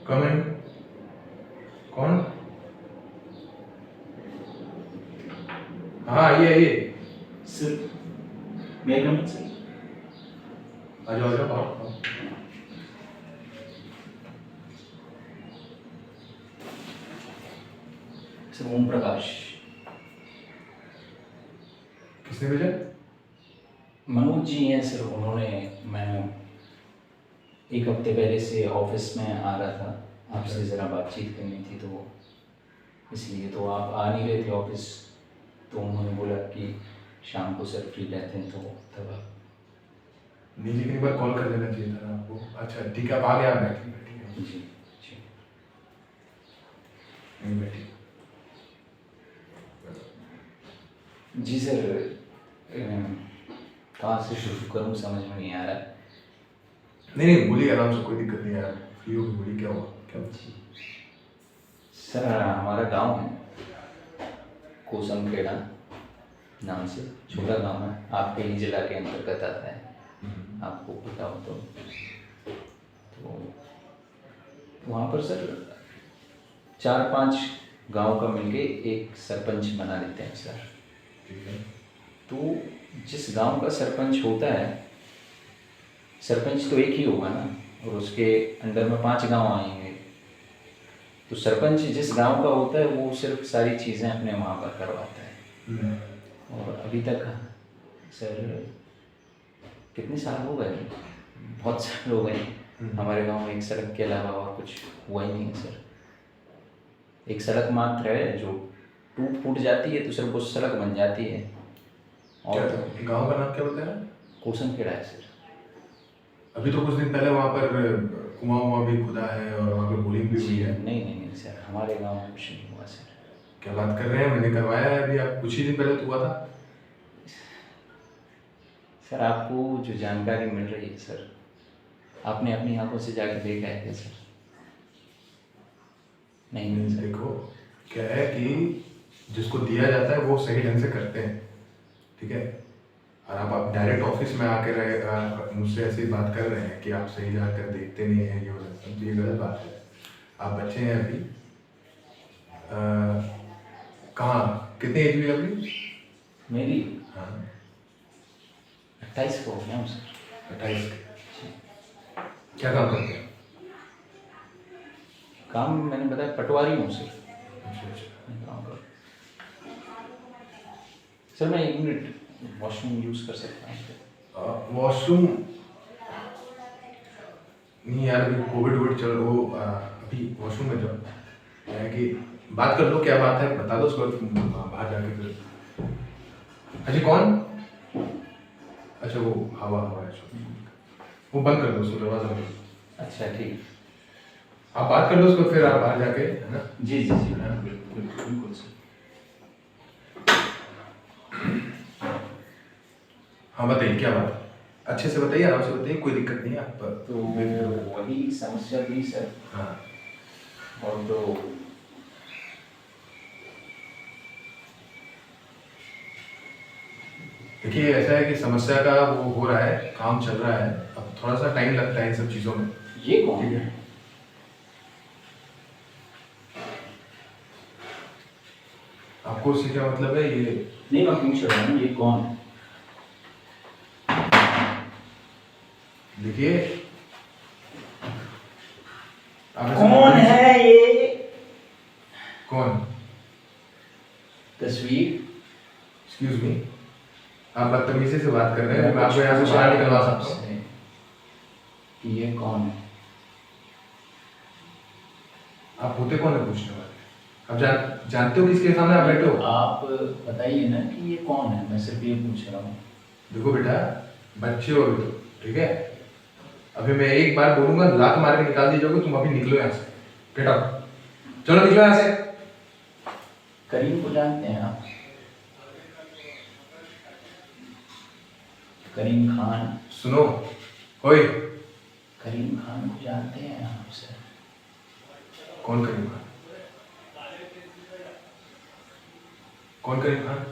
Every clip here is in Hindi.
कमेंट कौन? हाँ आइए आइए। सर मैं कम सर आ जाओ आ जाओ आओ। सर ओम प्रकाश किसने भेजा? मनोज जी हैं सर। उन्होंने मैं एक हफ्ते पहले से ऑफिस में आ रहा था, आपसे ज़रा बातचीत करनी थी, तो इसलिए तो आप आ नहीं रहे थे ऑफिस, तो उन्होंने बोला कि शाम को सर फ्री रहते हैं, तो तब आप नहीं लेकिन एक बार कॉल कर लेना चाहिए था ना आपको। अच्छा ठीक है, आप आ गए, आप बैठिए बैठिए। जी जी नहीं बैठिए। जी सर, कहाँ से शुरू करूँ समझ में नहीं आ रहा। नहीं नहीं बोलिए आराम से, कोई दिक्कत नहीं है। आप फ्री हो के बोलिए, क्या हुआ क्या हुआ? जी सर, हमारा गांव है कोसमखेड़ा नाम से, छोटा गांव है, आपके ही जिला के अंतर्गत आता है, आपको पता हो तो वहाँ पर सर 4-5 गांव का मिलके एक सरपंच बना देते हैं सर। ठीक है। तो जिस गांव का सरपंच होता है, सरपंच तो एक ही होगा ना, और उसके अंडर में 5 गांव आएंगे, तो सरपंच जिस गांव का होता है वो सिर्फ सारी चीज़ें अपने वहाँ पर करवाता है। और अभी तक सर कितने साल हो गए, बहुत साल हो गए, हमारे गांव में एक सड़क के अलावा और कुछ हुआ ही नहीं है सर। एक सड़क मात्र है जो टूट फूट जाती है तो सिर्फ वो सड़क बन जाती है। क्या और था गाँव का नाम, क्या बताया? कोसमखेड़ा है सर। अभी तो कुछ दिन पहले वहाँ पर कुआं वुआं भी खुदा है और वहाँ पर बोरिंग भी हुई जी है। नहीं सर, हमारे गांव में कुछ नहीं हुआ सर। क्या बात कर रहे हैं, मैंने करवाया है अभी, आप कुछ ही दिन पहले तो हुआ था। सर आपको जो जानकारी मिल रही है सर, आपने अपनी आंखों से जाकर देखा है क्या सर? नहीं सर। देखो क्या है कि जिसको दिया जाता है वो सही ढंग से करते हैं, ठीक है। और आप डायरेक्ट ऑफिस में आकर मुझसे ऐसी बात कर रहे हैं कि आप सही जाकर देखते नहीं हैं, ये वाला सब, ये गलत बात है। आप बच्चे हैं अभी। कहाँ कितनी एज हुई अभी? मेरी हाँ 28 को हो गया हूँ सर। 28। क्या काम करते हैं? काम मैंने बताया पटवारी हूँ सर। अच्छा अच्छा। मैं काम कर सर, मैं 1 मिनट वॉशरूम यूज़ कर सकता हूँ सर? वॉशरूम नहीं यार, अभी कोविड वोविड चल वो अभी वॉशरूम में जाओ, क्या है कि बात कर लो, क्या बात है बता दो, उसके बाद बाहर जाके फिर। अजी कौन? अच्छा वो हवा हवा है, वो बंद कर दो, उसको दरवाजा बंद कर दो। अच्छा ठीक। आप बात कर लो उसको, फिर आप बाहर जाके, है ना। जी जी जी बिल्कुल सर। हाँ बताइए क्या बात है, अच्छे से बताइए, आराम से बताइए, कोई दिक्कत नहीं है आप तो वही समस्या थी सर। हाँ और तो देखिए ऐसा है कि समस्या का वो हो रहा है, काम चल रहा है, अब थोड़ा सा टाइम लगता है इन सब चीज़ों में। ये कौन ठीक है? है, आपको उससे क्या मतलब है ये? नहीं मैं पूछ रहा हूँ ये कौन है? देखिए आप ऐसे कौन है ये? कौन? तस्वीर। एक्सक्यूज मी, आप बदतमीजी से बात कर रहे हैं, मैं आपको यहाँ से बाहर निकलवा सकता हूँ। कि ये कौन है? आप होते कौन है पूछने वाले? आप जानते हो किसके सामने आप बैठे हो? आप बताइए ना कि ये कौन है, मैं सिर्फ ये पूछ रहा हूँ। देखो बेटा, बच्चे हो अभी तो, ठीक है। अभी मैं एक बार बोलूंगा, लात मार के निकाल दी जाओगे, तुम अभी निकलो यहाँ से, गेट आउट, चलो निकलो यहाँ से। करीम को जानते हैं आप? करीम खान। सुनो ओए, करीम खान को जानते हैं आप सर? कौन करीम खान? कौन करीम खान?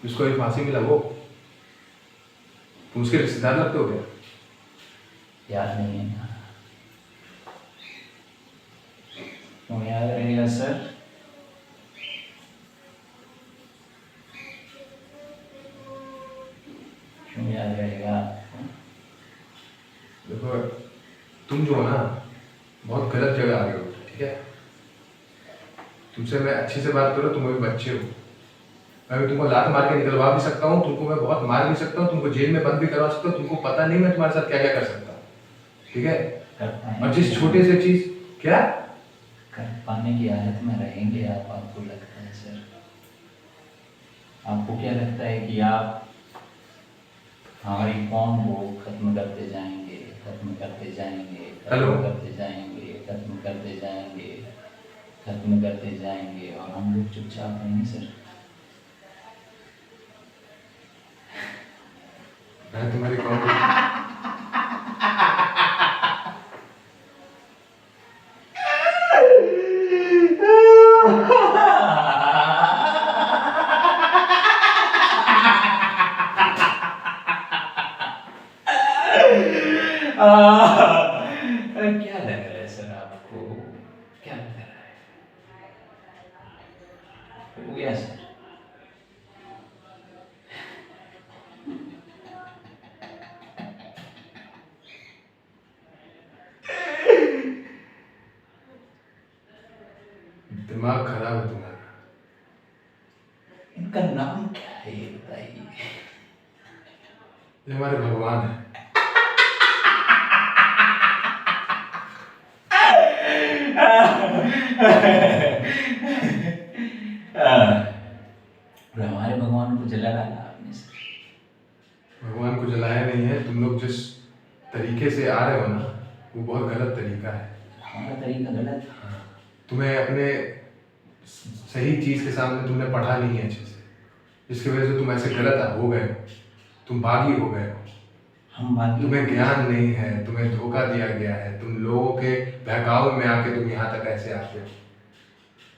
जिसको अभी फांसी मिला वो? तुम उसके रिश्तेदार लगते हो क्या? याद नहीं है ना? क्यों याद रहेगा सर? क्यों याद रहेगा? देखो, तुम जो हो ना, बहुत गलत जगह आ गए हो, ठीक है? तुमसे मैं अच्छे से बात करूँ, तुम अभी बच्चे हो। मैं भी तुमको लात मार के निकलवा भी सकता हूँ, तुमको मैं बहुत मार भी सकता हूँ, तुमको जेल में बंद भी करवा सकता हूँ, तुमको पता नहीं मैं तुम्हारे साथ क्या क्या कर सकता हूँ, ठीक है? कर पाएंगे और जिस छोटे से चीज, क्या? कर पाने की हालत में रहेंगे आप, आपको लगता है सर? आपको क्या लगता है कि आप हमारी कौम को खत्म करते जाएंगे, खत्म करते जाएंगे, हेलो? खत्म करते जाएंगे, खत्म करते जाएंगे, खत्म करते जाएंगे और हम लोग चुपचाप रहेंगे सर? मैं तुम्हारी कौन को क्या लग रहा है सर आपको? क्या लग रहा है? हो गया सर? दिमाग खराब है तुम्हारा। इनका नाम क्या है ये बताइए? ये हमारे भगवान है। और हमारे भगवान को जला डाला आपने सर। भगवान को जलाया नहीं है, तुम लोग जिस तरीके से आ रहे हो ना, वो बहुत गलत तरीका है। हमारा तरीका गलत है। हाँ, तुम्हें अपने सही चीज के सामने तुमने पढ़ा नहीं है अच्छे से, जिसकी वजह से तुम ऐसे गलत हो गए हो, तुम बागी हो गए हो। हम बाकी तुम्हें ज्ञान नहीं है, तुम्हें धोखा दिया गया है, तुम लोगों के बहकावे में आके तुम यहाँ तक ऐसे आते हो।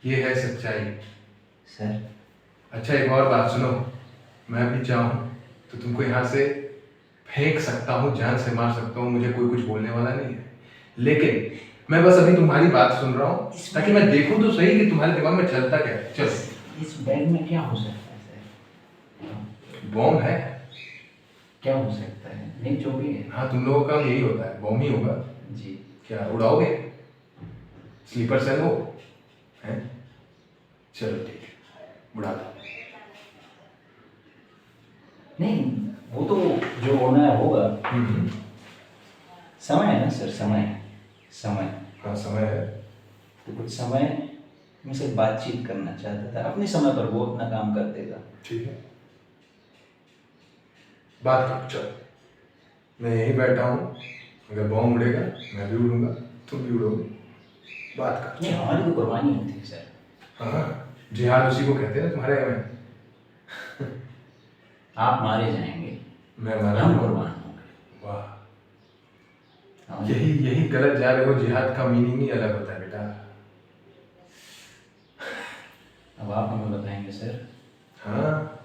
ये है सच्चाई। सर। अच्छा, एक और बात सुनो, मैं भी चाहूँ तो तुमको यहाँ से फेंक सकता हूँ, जान से मार सकता हूँ, मुझे कोई कुछ बोलने वाला नहीं है। लेकिन मैं बस अभी तुम्हारी बात सुन रहा हूँ ताकि मैं देखूँ तो सही कि तुम्हारे दिमाग में चलता क्या है। चलो। इस बैग में क्या हो सकता है सर? बॉम्ब है। क्या हो सकता है? नहीं, जो भी है। हाँ, तुम लोगों का यही होता है, बॉम्ब ही होगा। जी। क्या उड़ाओगे? स्लीपर सेल हो हैं? चलो ठीक है, उड़ा दो। नहीं, वो तो जो होना है होगा। हम्म। समय है ना सर, समय। समय। हाँ, समय है। तो कुछ समय में से बातचीत करना चाहता था, अपने समय पर वो अपना काम कर देगा। ठीक है, बात करो। चलो, मैं यहीं बैठा हूँ, अगर बॉम्ब उड़ेगा मैं भी उड़ूंगा, तुम भी उड़ोगे। बात कर। नहीं, हमारी तो कुर्बानी होती है सर। हाँ, जिहाद उसी को कहते हैं ना तुम्हारे यहाँ में। आप मारे जाएंगे, मैं मारा हम जाऊँ। कुर्बान होंगे। वाह, हाँ। यही गलत जा रहे हो। जिहाद का मीनिंग ही अलग होता है बेटा। अब आप हमें बताएंगे सर। हाँ,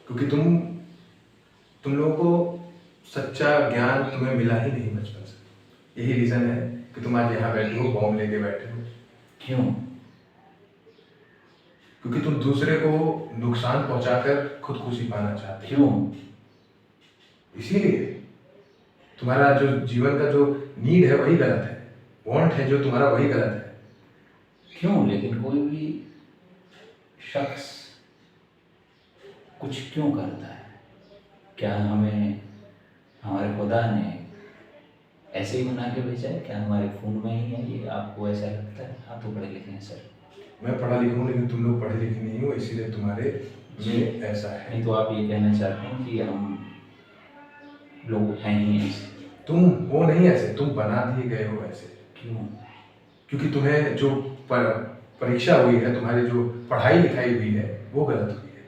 क्योंकि तुम लोगों को सच्चा ज्ञान तुम्हें मिला ही नहीं बचपन से। यही रीजन है कि तुम आज यहाँ बैठे हो, बॉम्ब लेके बैठे हो। क्यों? क्योंकि तुम दूसरे को नुकसान पहुंचाकर खुद खुशी पाना चाहते हो। क्यों? इसीलिए तुम्हारा जो जीवन का जो नीड है वही गलत है, वांट है जो तुम्हारा वही गलत है। क्यों? लेकिन कोई भी शख्स कुछ क्यों करता है? क्या हमें हमारे खुदा ने ऐसे ही बना के भेजा है? क्या हमारे खून में ही है ये? आपको ऐसा लगता है? आप तो पढ़े लिखे हैं सर। मैं पढ़ा लिखा हूँ, लेकिन तुम लोग पढ़े लिखे नहीं हो, इसीलिए तुम्हारे में ऐसा है। नहीं तो आप ये कहना चाहते हैं कि हम लोग हैं ही ऐसे? तुम हो नहीं ऐसे, तुम बना दिए गए हो ऐसे। क्यों? क्योंकि तुम्हें जो परीक्षा हुई है, तुम्हारी जो पढ़ाई लिखाई हुई है वो गलत हुई है।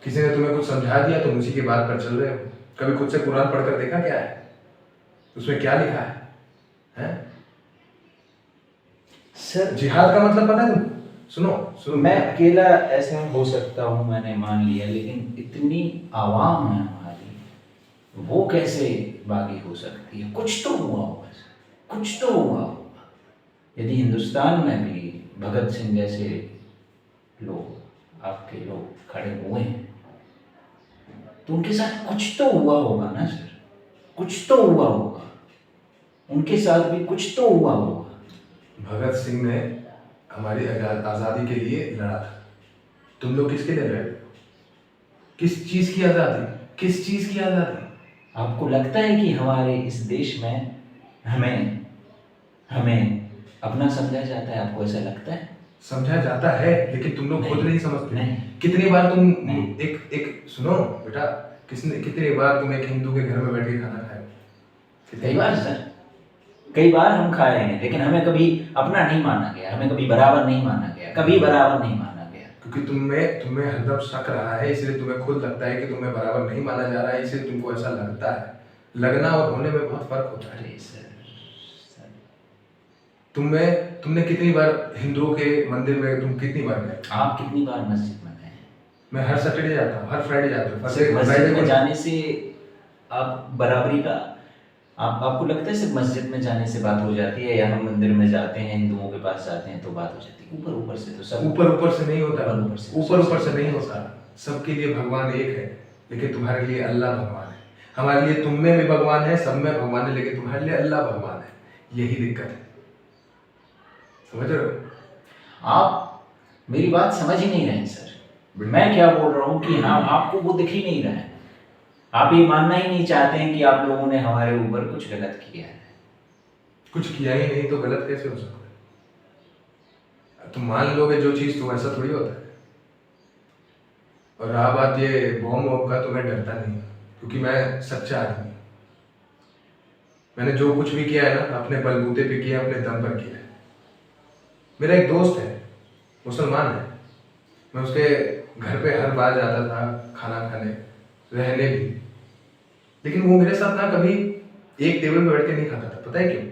किसी ने तुम्हें कुछ समझा दिया, तुम उसी के बात पर चल रहे हो। कभी खुद से कुरान पढ़कर देखा क्या है, उसमें क्या लिखा है? हैं? सर, जिहाद का मतलब पता है तुम? सुनो, मैं अकेला ऐसा हो सकता हूँ, मैंने मान लिया, लेकिन इतनी आवाम है हमारी, वो कैसे बागी हो सकती है? कुछ तो हुआ होगा सर, कुछ तो हुआ होगा। यदि हिंदुस्तान में भी भगत सिंह जैसे लोग, आपके लोग खड़े हुए हैं, तो उनके साथ कुछ तो हुआ होगा ना सर, कुछ तो हुआ होगा, उनके साथ भी कुछ तो हुआ होगा। भगत सिंह ने हमारी आज़ादी के लिए लड़ा था। तुम लोग किसके लिए लड़े? किस चीज़ की आज़ादी? किस चीज़ की आज़ादी? आपको लगता है कि हमारे इस देश में हमें हमें अपना समझा जाता है? आपको ऐसा लगता है? समझा जाता है, लेकिन तुम लोग खुद नहीं समझते। नहीं। कितनी बार तुम नहीं। एक सुनो बेटा, कितनी बार तुम एक हिंदू के घर में बैठ के खाना खाए? कई बार सर, कई बार हम खाए हैं, लेकिन हमें कभी अपना नहीं माना गया, हमें कभी बराबर नहीं माना गया, कभी बराबर नहीं माना गया। क्योंकि तुम्हें हरदम शक रहा है, इसलिए तुम्हें खुद लगता है कि तुम्हें बराबर नहीं माना जा रहा है, इसलिए तुमको ऐसा लगता है। लगना और होने में बहुत फर्क होता है। अरे सर, तुमने कितनी बार हिंदुओं के मंदिर में तुम कितनी बार गए? आप कितनी बार मस्जिद में गए? मैं हर सैटरडे जाता हूँ, हर फ्राइडे जाता हूँ। सिर्फ मस्जिद फ्राइडे में को जाने से आप बराबरी का, आपको लगता है सिर्फ मस्जिद में जाने से बात हो जाती है, या हम मंदिर में जाते हैं, हिंदुओं के पास जाते हैं तो बात हो जाती है? ऊपर ऊपर से तो सब ऊपर से नहीं होता। ऊपर से नहीं होता। सबके लिए भगवान एक है, लेकिन तुम्हारे लिए अल्लाह भगवान है। हमारे लिए तुम में भी भगवान है, सब में भगवान है, लेकिन तुम्हारे लिए अल्लाह भगवान है। यही दिक्कत है, समझ रहे हो? आप मेरी बात समझ ही नहीं रहे हैं सर। मैं क्या बोल रहा हूँ कि हाँ, आपको वो दिख ही नहीं रहा है। आप ये मानना ही नहीं चाहते हैं कि आप लोगों ने हमारे ऊपर कुछ गलत किया है। कुछ किया ही नहीं तो गलत कैसे हो सकता है? तुम मान लोगे जो चीज, तो ऐसा थोड़ी होता है। और रहा बात ये बॉम्ब वॉम्ब का, तो मैं डरता नहीं हूँ, क्योंकि मैं सच्चा आदमी हूँ। मैंने जो कुछ भी किया है ना, अपने बलबूते पे किया, अपने दम पर किया है। मेरा एक दोस्त है, मुसलमान है। मैं उसके घर पे हर बार जाता था खाना खाने, रहने भी। लेकिन वो मेरे साथ ना कभी एक टेबल पे बैठ के नहीं खाता था। पता है क्यों?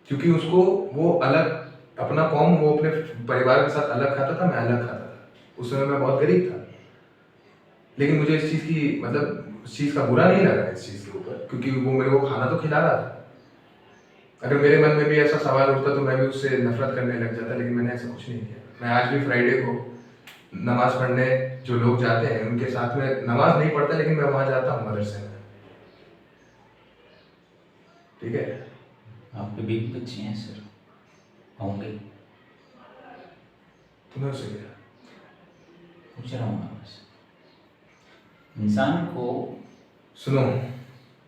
क्योंकि उसको वो अलग, अपना कौम वो अपने परिवार के साथ अलग खाता था, मैं अलग खाता था। उस समय मैं बहुत गरीब था। लेकिन मुझे इस चीज़ की, मतलब इस चीज़ का बुरा नहीं लगा इस चीज़ के ऊपर, क्योंकि वो मेरे को खाना तो खिला रहा था। अगर मेरे मन में भी ऐसा सवाल उठता तो मैं भी उससे नफरत करने लग जाता, लेकिन मैंने ऐसा कुछ नहीं किया। मैं आज भी फ्राइडे को नमाज पढ़ने जो लोग जाते हैं उनके साथ में, नमाज नहीं पढ़ता लेकिन मैं वहां जाता हूँ मदरसे में। ठीक है? आपके बीवी बच्चे हैं सर? होंगे? तुम्हें उससे क्या? पूछ रहा हूँ मैं बस। इंसान को सुनो,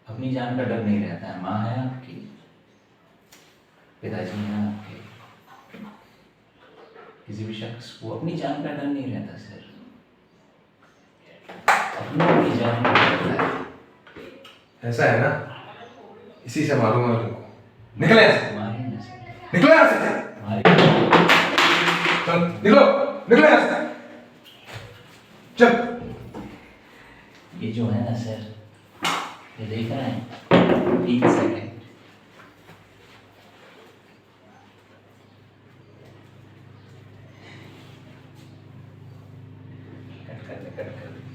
अपनी जान का डर नहीं रहता है। माँ है आपकी, पिताजी हैं आपके, किसी भी शख्स को अपनी जान का डर नहीं रहता सर। अपनी जान का डर रहता है। ऐसा है ना, इसी से मारूंगा मैं तुमको। निकले यहाँ से, हमारे यहाँ से, निकलो यहाँ से, चल निकलो, निकलो यहाँ से, चल। ये जो है ना सर, ये देख रहे हैं, 3 सेकेंड कट कर दे।